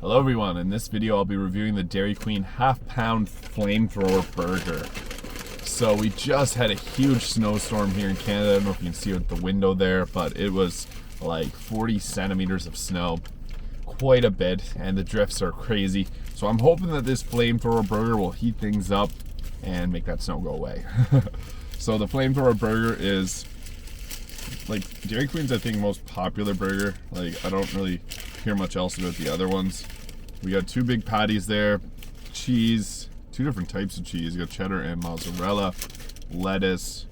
Hello everyone, in this video I'll be reviewing the Dairy Queen half-pound Flamethrower Burger. So we just had a huge snowstorm here in Canada. I don't know if you can see it at the window there, but it was like 40 centimeters of snow. Quite a bit, and the drifts are crazy. So I'm hoping that this Flamethrower Burger will heat things up and make that snow go away. So the Flamethrower Burger is like Dairy Queen's, I think, most popular burger. Like, I don't really hear much else about the other ones. We got two big patties there, cheese, two different types of cheese. You got cheddar and mozzarella, lettuce,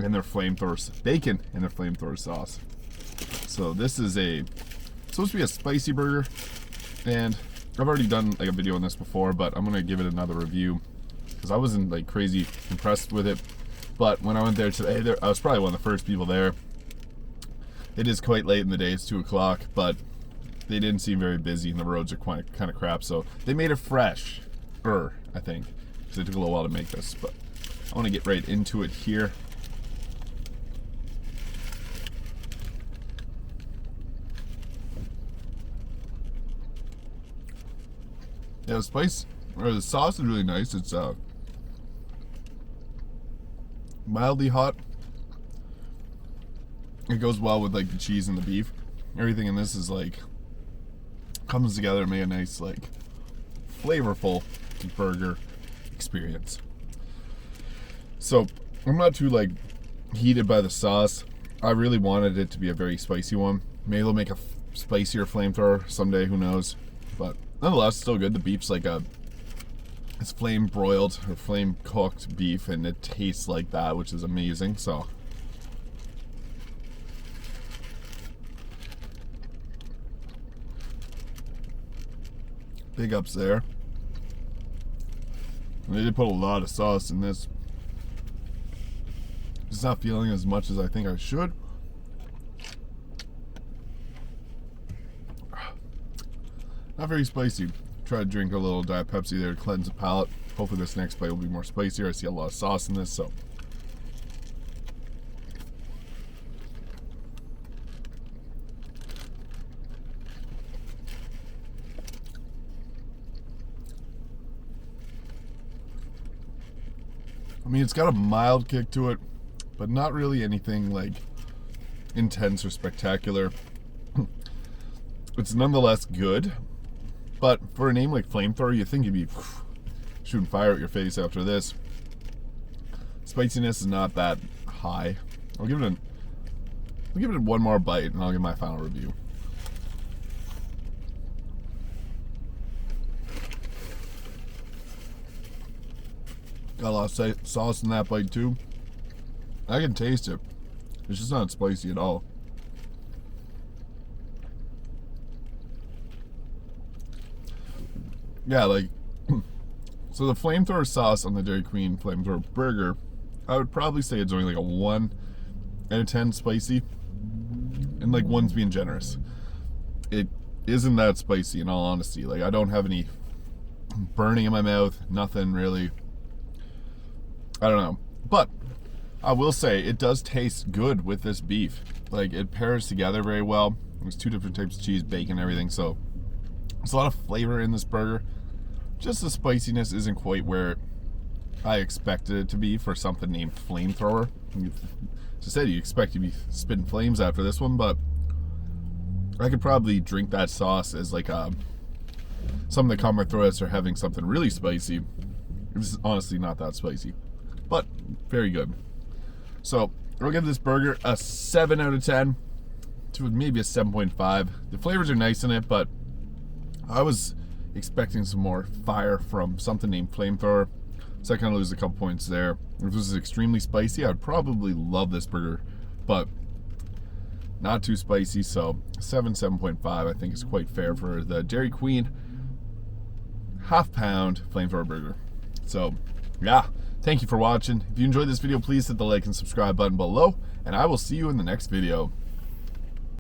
and their flamethrower bacon and their flamethrower sauce. So this is supposed to be a spicy burger, and I've already done like a video on this before, but I'm gonna give it another review because I wasn't like crazy impressed with it. But when I went there today, I was probably one of the first people there. It is quite late in the day, it's 2 o'clock, but they didn't seem very busy and the roads are kind of crap. So they made it fresh, I think, because it took a little while to make this. But I want to get right into it here. Yeah, the sauce is really nice. It's mildly hot. It goes well with like the cheese and the beef. Everything in this is like comes together and make a nice, like, flavorful burger experience. So I'm not too like heated by the sauce. I really wanted it to be a very spicy one. Maybe they'll make a spicier Flamethrower someday, who knows. But nonetheless, still good. The beef's like it's flame broiled or flame cooked beef, and it tastes like that, which is amazing. So big ups there. And they did put a lot of sauce in this. Just not feeling as much as I think I should. Not very spicy. Try to drink a little Diet Pepsi there to cleanse the palate. Hopefully this next bite will be more spicier. I see a lot of sauce in this, so. I mean, it's got a mild kick to it, but not really anything like intense or spectacular. It's nonetheless good, but for a name like Flamethrower, you think you'd be shooting fire at your face after this. Spiciness is not that high. I'll give it one more bite, and I'll give my final review. Got a lot of sauce in that bite too. I can taste it. It's just not spicy at all. Yeah, like, so the Flamethrower sauce on the Dairy Queen Flamethrower Burger, I would probably say it's only like a 1 out of 10 spicy, and like 1's being generous. It isn't that spicy in all honesty. Like, I don't have any burning in my mouth, nothing really. I don't know, but I will say it does taste good with this beef. Like, it pairs together very well. There's two different types of cheese, bacon, everything, so there's a lot of flavor in this burger. Just the spiciness isn't quite where I expected it to be for something named Flamethrower. As I said, you expect to be spitting flames after this one, but I could probably drink that sauce as like something that caught my throat after having something really spicy. This is honestly not that spicy, but very good. So I'll give this burger a 7 out of 10 to maybe a 7.5. The flavors are nice in it, but I was expecting some more fire from something named Flamethrower, so I kind of lose a couple points there. If this was extremely spicy, I'd probably love this burger, but not too spicy, so 7.5 I think is quite fair for the Dairy Queen half-pound Flamethrower Burger. So yeah, thank you for watching. If you enjoyed this video, please hit the like and subscribe button below, and I will see you in the next video.